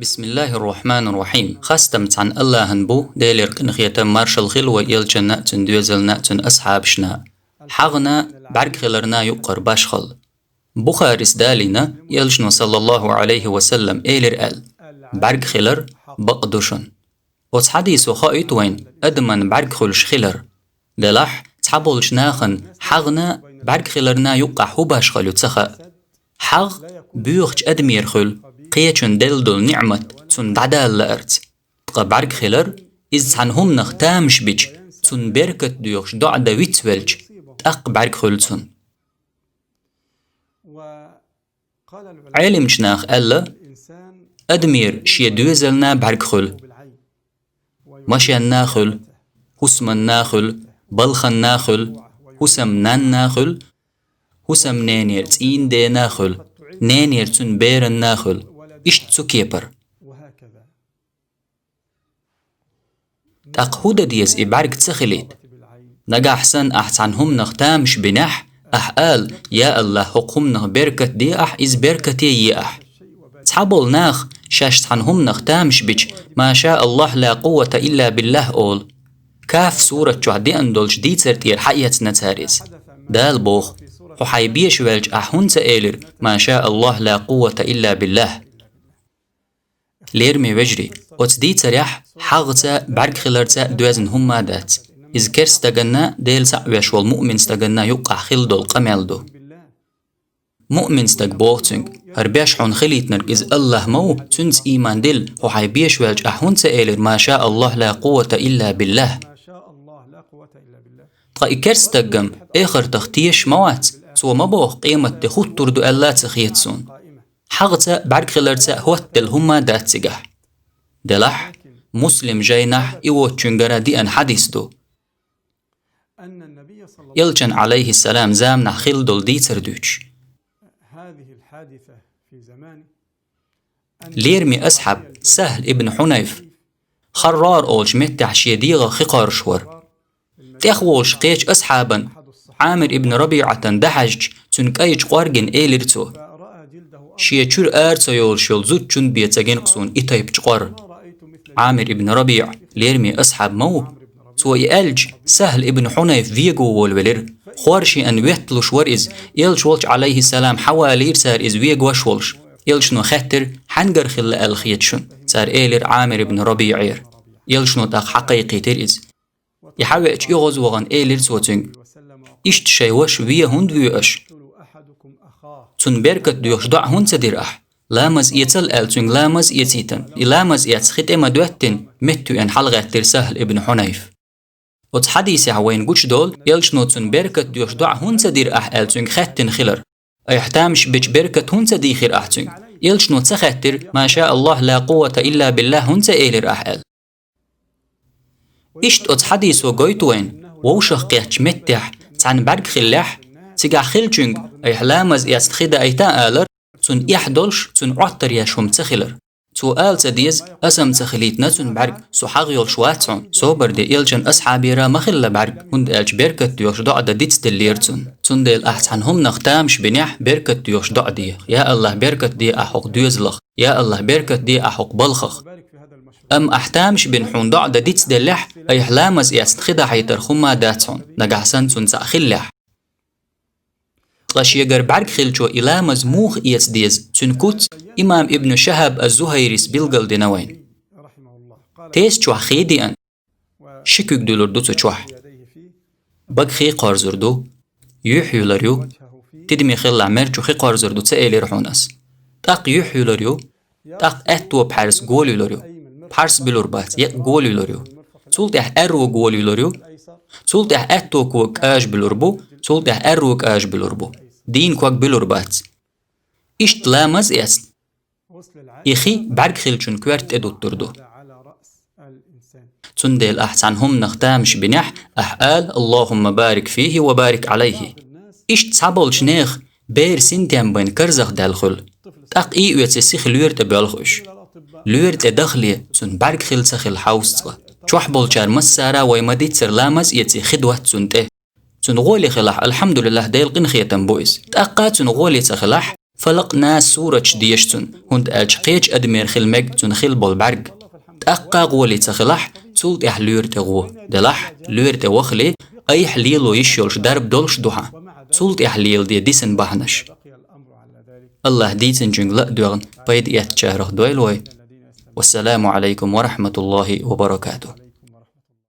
بسم الله الرحمن الرحيم. خستمت عن الله هنبو ديلر قنخية مارشال خلوة يلجن نأتن دوزل نأتن أصحاب شنا حغنا بعرق خلرنا يقر باشخل بخارس دالينا يلجن صلى الله عليه وسلم إيلر أل بعرق خلر بقدوشن وتصحديسو خائط وين أدمن بعرق خلش خلر دلح تحبولش ناخن حغنا بعرق خلرنا يقع هو باشخل يتسخأ حغ بيوخش أدمير خل قيتشن دلدل نعمة تون دعدال لأرت تقا بعرق خلر إز عنهم نختامش بيج تون بركت ديوخش دعدا ويتولج تأق بعرق خلتون علم جناخ ألا أدمير شي دوزلنا بعرق خل مشيان ناخل حسمن ناخل بلخن ناخل حسم نان ناخل حسم نانير تين دي ناخل نانير تون بيرن ناخل إشت سو كيبر تأقهود ديز إبعرق تسخليت نجا أحسن أحسنهم نختامش بنح أحقال يا الله حقهم نغ بركة دي أح إز بركة يي أح تحبول ناخ شاشت عنهم نختامش بيج ما شاء الله لا قوة إلا بالله أول كاف سورة جهدي أندول جديد سرتير حقية نتاريز دال بوخ وحيبيش والج أحون تأيلر ما شاء الله لا قوة إلا بالله ليرمي وجري وتدي تريح حاغتا بعرق خلرتا دوازن هم مادات إذ كرس تغنى ديل سعوش والمؤمن تغنى يقع خلدو القمالدو مؤمن تغبوغتنگ هربيش حون خليت نرقز الله مو تنز إيمان دل وحيبيش والج أحون تأيلر ما شاء الله لا قوة إلا بالله طا إكرس تغم آخر تختيش موات سوى مبوغ قيمة تخوت تردو ألا تخيتسون حاغتا بعرق خلرتا هوتل هما دات سيجح دلح مسلم جاينح إيوو تشنغرا دي أن حديث دو يلجن عليه السلام زامنح خلدول دي تردوش ليرمي أسحب سهل ابن حنيف خرار أولش متح شيديغا خقار شور تأخوش قيش أصحابا عامر ابن ربيعة دحج تنك أيج قارجن إيلرتو شيچور أرسا يولشول زوتشون بيتساقين قصون إتايب جقار عامر ابن ربيع ليرمي أصحاب مو سوى ألج سهل ابن حنيف فيجو والولر خوارشي أن ويهتلوش ورئز يلش ولش عليه السلام حوالير سار إز ويجوش ولش يلش نو خطر حنجر خل الخيتشون سار إيلر عامر ابن ربيعير يلش نو تاق حقيقي ترئز يحاوئج يغز وغن إيلر سوتنگ إشت شيوش ويه هند ويوش تون بركت ديوش دع هون تدير أح لامز يتل ألتون لامز يتيتن لامز يتخيط إما دوتن متو أن حلغة ترسهل ابن حنيف وتحديثي عوين قوش دول يلشنو تون بركت ديوش دع هون تدير أح ألتون خطن خلر أيحتامش بيج بركت هون تديخير أحتون يلشنو تخطر ما شاء الله لا قوة إلا بالله هون تأيلر أح أل إشت أتحديثو قويتوين ووشخ قيتش متح تان برق خلح تيجا خلجنج أي لامز يستخدى أيتا آلر تون يحدلش تون عطر يشهم تخلر تو آل تديز أسم تخليتنا تون بعرق سو حغيول شواتون سو بردي إلجن أصحابي را مخل بعرق هند إلج بركت ديوش دعدا ديتس دليرتون تون ديل أحسن هم نختامش بنيح بركت ديوش دعدي يا الله بركت دي أحق ديوزلخ يا الله بركت دي أحق بلخخ أم أحتامش بنحون دعدا ديتس دلح أي لامز يستخدى حيتر خما داتون نجحسن تون تأخلح غشيجر بعرق خلجو إلى مزموخ يتديز تنكوت إمام ابن شهاب الزهيريس بيلغل دينوين تيس چوح خيدي أن شكوك دولر دو تشوح بق خي قارزردو يوحيو لريو تدمي خل عمر چو خي قارزردو تسألي رحونس تاق يوحيو لريو تاق أتو بحرس قولي لريو بحرس بلوربات يق قولي لريو تولتح أرو قولي لريو تولتح أتو كوك آج بلوربو تولتح أروك آج بلوربو دين كوك بلوربات إشت لامز إست إخي بعرق خلچون كوارت إدو تردو تندل أحسن هم نختامش بنح أحقال اللهم بارك فيه وبارك عليه إشت سابولش نيخ بير سنتيان بين كرزخ دالخل تاق إي ويتسيخ لورت بالخوش لورت دخلي تن بعرق خلسخ الحوصة چوح بولچار مسارا ويمديت سر لامز يتسي خدوة تنته تنغولي خلاح الحمد لله ديل قنخية بويس تأقا تنغولي تخلاح فلق ناس سورة ديشتن هند ألش قيج أدمير خلمج تن خل بالبرج تأقا غولي تخلح تسولت إح لور تغو دلح لور توخلي أي حليلو يشيلش درب دولش دوها تسولت إحليل دي ديسن بحنش الله ديتن جنجل دوغن بايد إيات شهره دويلوي والسلام عليكم ورحمة الله وبركاته